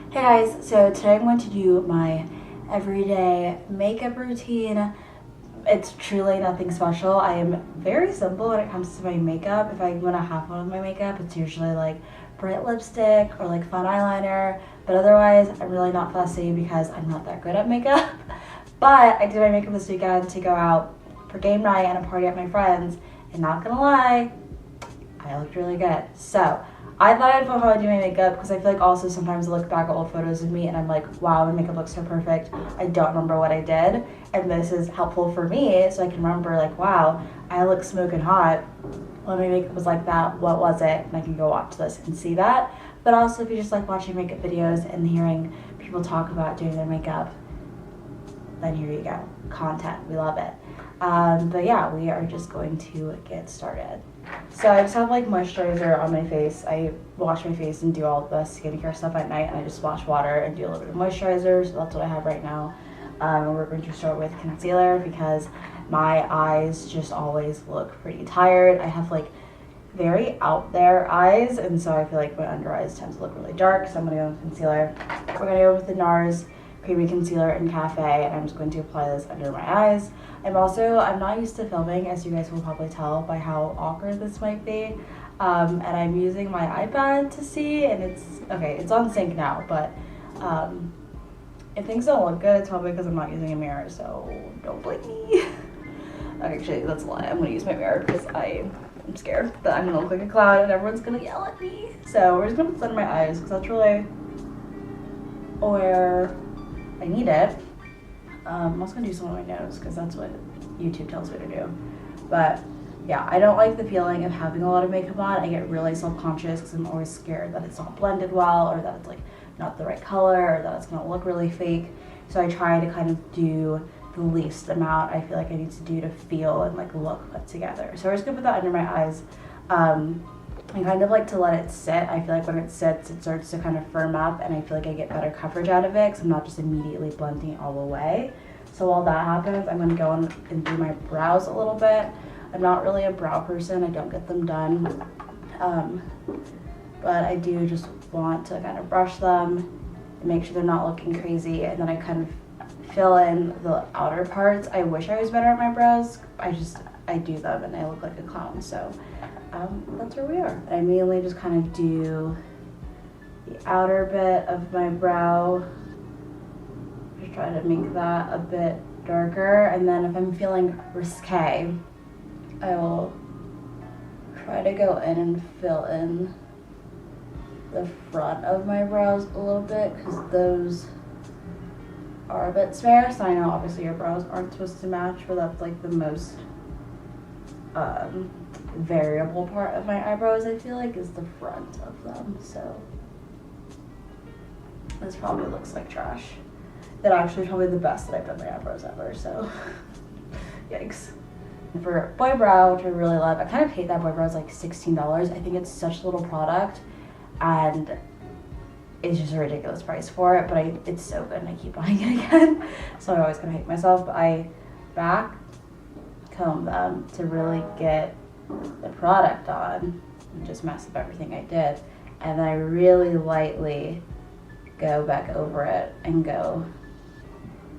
Hey guys, so today I'm going to do my everyday makeup routine. It's truly nothing special. I am very simple when it comes to my makeup. If I'm gonna have fun with my makeup, it's usually like bright lipstick or like fun eyeliner, but otherwise I'm really not fussy because I'm not that good at makeup. But I did my makeup this weekend to go out for game night and a party at my friends, and not gonna lie, I looked really good. So I thought I'd film how I do my makeup because I feel like also sometimes I look back at old photos of me and I'm like, wow, my makeup looks so perfect. I don't remember what I did. And this is helpful for me so I can remember like, wow, I look smoking hot when my makeup was like that. What was it? And I can go watch this and see that. But also if you just like watching makeup videos and hearing people talk about doing their makeup, then here you go. Content. We love it. But yeah, we are just going to get started. So I just have like moisturizer on my face. I wash my face and do all the skincare stuff at night, and I just splash water and do a little bit of moisturizer. So that's what I have right now. We're going to start with concealer because my eyes just always look pretty tired. I have like very out there eyes, and so I feel like my under eyes tend to look really dark. So I'm gonna go with concealer. We're gonna go with the NARS Creamy Concealer in Cafe, and I'm just going to apply this under my eyes. I'm not used to filming, as you guys will probably tell by how awkward this might be. And I'm using my iPad to see, and it's on sync now, but if things don't look good, it's probably because I'm not using a mirror, so don't blame me. Actually, that's a lie. I'm gonna use my mirror because I'm scared that I'm gonna look like a clown and everyone's gonna yell at me. So we're just gonna put that in my eyes because that's really where I need it. I'm also gonna do some on my nose because that's what YouTube tells me to do. But yeah, I don't like the feeling of having a lot of makeup on. I get really self-conscious because I'm always scared that it's not blended well, or that it's like not the right color, or that it's gonna look really fake. So I try to kind of do the least amount I feel like I need to do to feel and like look put together. So we're just gonna put that under my eyes. I kind of like to let it sit. I feel like when it sits, it starts to kind of firm up, and I feel like I get better coverage out of it because I'm not just immediately blending it all the way. So while that happens, I'm going to go on and do my brows a little bit. I'm not really a brow person. I don't get them done. But I do just want to kind of brush them and make sure they're not looking crazy, and then I kind of fill in the outer parts. I wish I was better at my brows. I do them and I look like a clown. So that's where we are. I mainly just kind of do the outer bit of my brow. Just try to make that a bit darker, and then if I'm feeling risque, I will try to go in and fill in the front of my brows a little bit because those are a bit sparse. I know obviously your brows aren't supposed to match, but that's like the most variable part of my eyebrows, I feel like, is the front of them. So this probably looks like trash. That actually is probably the best that I've done my eyebrows ever, so yikes. And for boy brow, which I really love, I kind of hate that boy brow is like $16. I think it's such a little product, and it's just a ridiculous price for it, but it's so good and I keep buying it again. So I always kind of hate myself, but I back comb them to really get the product on and just mess up everything I did. And then I really lightly go back over it and go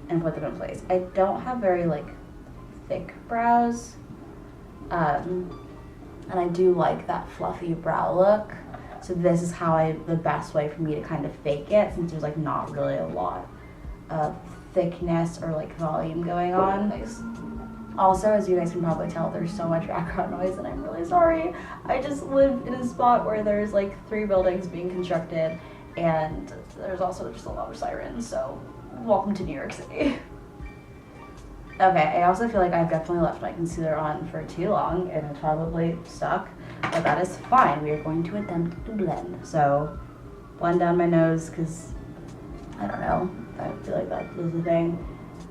and put them in place. I don't have very like thick brows, and I do like that fluffy brow look. So this is the best way for me to kind of fake it, since there's like not really a lot of thickness or like volume going on. Also, as you guys can probably tell, there's so much background noise and I'm really sorry. I just live in a spot where there's like 3 buildings being constructed, and there's also just a lot of sirens, so welcome to New York City. Okay, I also feel like I've definitely left my concealer on for too long and it's probably stuck, but that is fine. We are going to attempt to blend. So blend down my nose because, I don't know, I feel like that was the thing.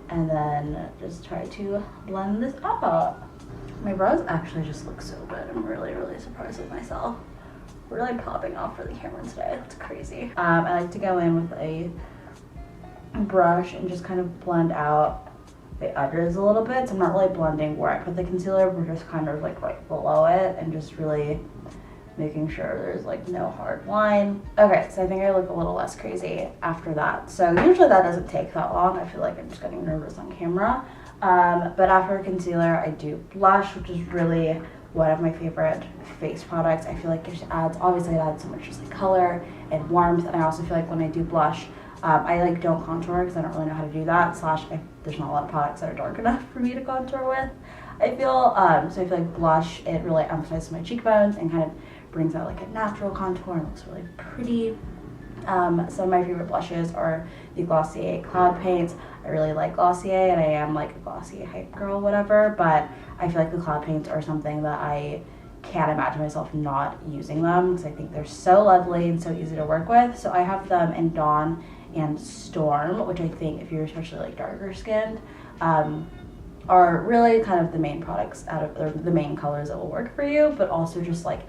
And then just try to blend this out. My brows actually just look so good. I'm really, really surprised with myself. Really popping off for the camera today. It's crazy. I like to go in with a brush and just kind of blend out the edges a little bit. So I'm not really blending where I put the concealer, we're just kind of like right below it and just really making sure there's like no hard line. Okay, so I think I look a little less crazy after that. So usually that doesn't take that long. I feel like I'm just getting nervous on camera. But after concealer, I do blush, which is really one of my favorite face products. I feel like it just adds, obviously it adds so much just like color and warmth. And I also feel like when I do blush, I like don't contour because I don't really know how to do that. There's not a lot of products that are dark enough for me to contour with, I feel. So I feel like blush, it really emphasizes my cheekbones and kind of brings out like a natural contour and looks really pretty. Some of my favorite blushes are the Glossier Cloud Paints. I really like Glossier and I am like a Glossier hype girl, whatever, but I feel like the Cloud Paints are something that I can't imagine myself not using them because I think they're so lovely and so easy to work with. So I have them in Dawn and Storm, which I think if you're especially like darker skinned, are really kind of the main products or the main colors that will work for you, but also just like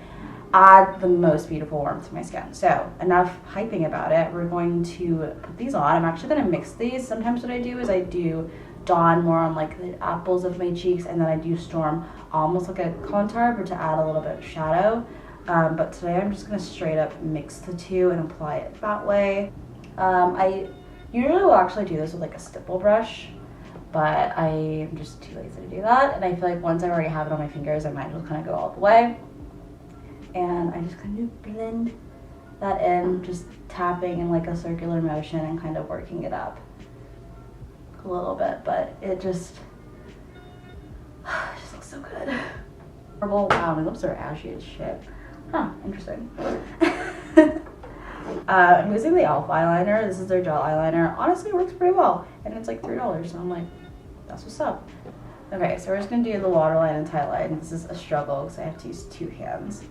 add the most beautiful warmth to my skin. So enough hyping about it. We're going to put these on. I'm actually going to mix these. Sometimes what I do is I do Dawn more on like the apples of my cheeks, and then I do Storm almost like a contour, but to add a little bit of shadow. But today I'm just going to straight up mix the two and apply it that way. I usually will actually do this with like a stipple brush, but I'm just too lazy to do that. And I feel like once I already have it on my fingers, I might as well kind of go all the way. And I just kind of blend that in, just tapping in like a circular motion and kind of working it up a little bit, but it just looks so good. Wow, my lips are ashy as shit. Huh, interesting. I'm using the e.l.f. eyeliner. This is their gel eyeliner. Honestly, it works pretty well, and it's like $3, so I'm like, that's what's up. Okay, so we're just gonna do the waterline and tightline. This is a struggle because I have to use two hands.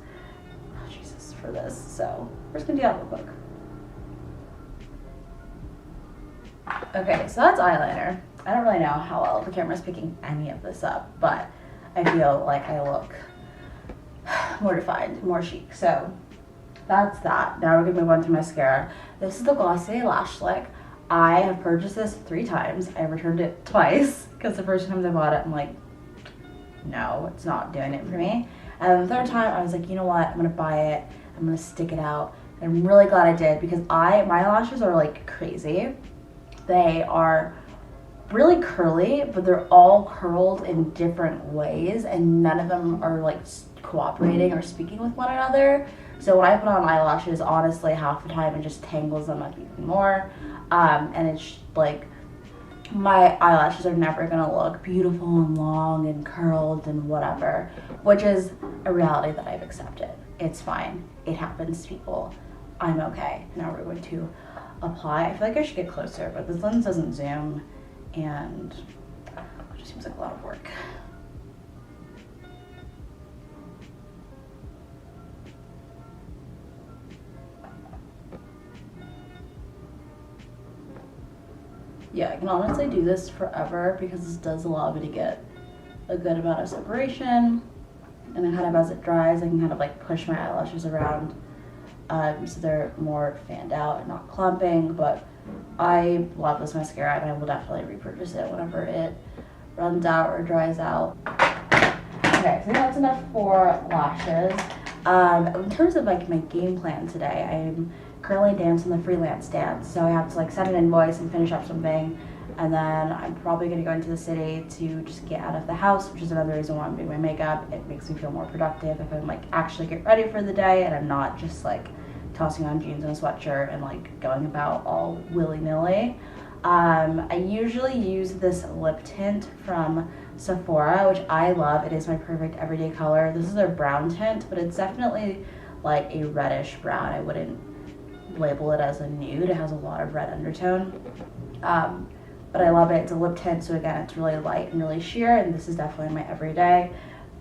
Oh, Jesus, for this. So we're just gonna do that real quick. Okay, so that's eyeliner. I don't really know how well the camera's picking any of this up, but I feel like I look more defined, more chic. So that's that. Now we're gonna move on to mascara. This is the Glossier Lash Slick. I have purchased this 3 times. I returned it twice because the first time I bought it, I'm like, no, it's not doing it for me. And the third time, I was like, you know what? I'm gonna buy it. I'm gonna stick it out. And I'm really glad I did because my lashes are like crazy. They are really curly, but they're all curled in different ways, and none of them are like cooperating or speaking with one another. So when I put on eyelashes, honestly, half the time it just tangles them up even more. And it's like, my eyelashes are never gonna look beautiful and long and curled and whatever, which is a reality that I've accepted. It's fine. It happens to people. I'm okay. Now we're going to apply. I feel like I should get closer, but this lens doesn't zoom, and it just seems like a lot of work. Yeah, I can honestly do this forever because this does allow me to get a good amount of separation, and then kind of as it dries, I can kind of like push my eyelashes around so they're more fanned out and not clumping. But I love this mascara and I will definitely repurchase it whenever it runs out or dries out. Okay, so that's enough for lashes. In terms of like my game plan today, I'm currently dancing the freelance dance, so I have to like send an invoice and finish up something, and then I'm probably going to go into the city to just get out of the house, which is another reason why I'm doing my makeup. It makes me feel more productive if I'm like actually get ready for the day and I'm not just like tossing on jeans and a sweatshirt and like going about all willy-nilly. I usually use this lip tint from Sephora, which I love. It is my perfect everyday color. This is their brown tint, but it's definitely like a reddish brown. I wouldn't label it as a nude. It has a lot of red undertone, but I love it. It's a lip tint, so again, it's really light and really sheer, and this is definitely my everyday.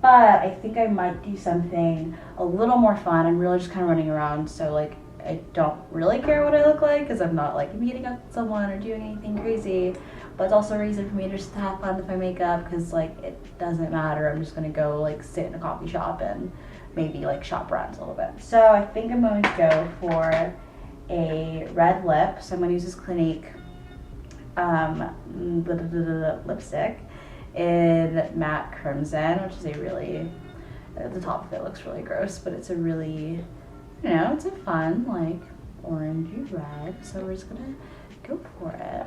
But I think I might do something a little more fun. I'm really just kind of running around, so like I don't really care what I look like because I'm not like meeting up with someone or doing anything crazy. But it's also a reason for me just to have fun with my makeup because like it doesn't matter. I'm just gonna go like sit in a coffee shop and maybe like shop around a little bit. So I think I'm going to go for a red lip. So I'm going to use this Clinique lipstick in Matte Crimson, which is a really The top of it looks really gross, but it's a really, you know, it's a fun, like, orangey red. So we're just gonna go for it.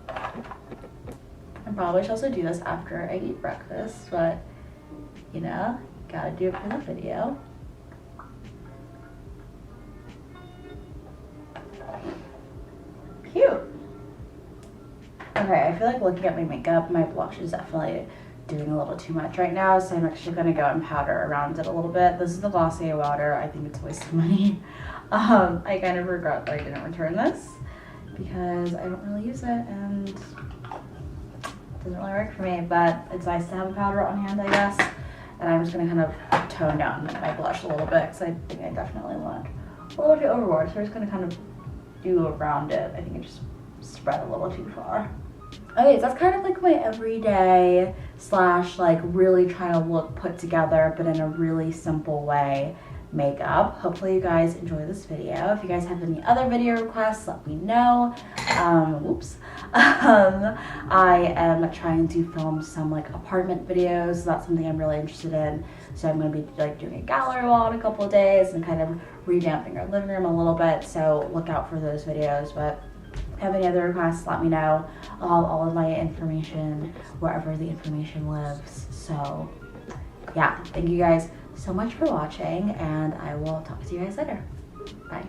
I probably should also do this after I eat breakfast, but, you know, gotta do it for the video. Cute. Okay, I feel like looking at my makeup, my blush is definitely doing a little too much right now, so I'm actually gonna go and powder around it a little bit. This is the Glossier powder. I think it's a waste of money. I kind of regret that I didn't return this because I don't really use it and it doesn't really work for me, but it's nice to have a powder on hand, I guess. And I'm just gonna kind of tone down my blush a little bit because I think I definitely went a little too overboard. So we're just gonna kind of do around it. I think it just spread a little too far. Okay, so that's kind of like my everyday slash like really trying to look put together but in a really simple way makeup. Hopefully you guys enjoy this video. If you guys have any other video requests, let me know. I am trying to film some like apartment videos, so that's something I'm really interested in. So I'm going to be like doing a gallery wall in a couple of days and kind of revamping our living room a little bit, so look out for those videos. But if you have any other requests, let me know. I'll have all of my information wherever the information lives. So yeah, thank you guys so much for watching, and I will talk to you guys later. Bye.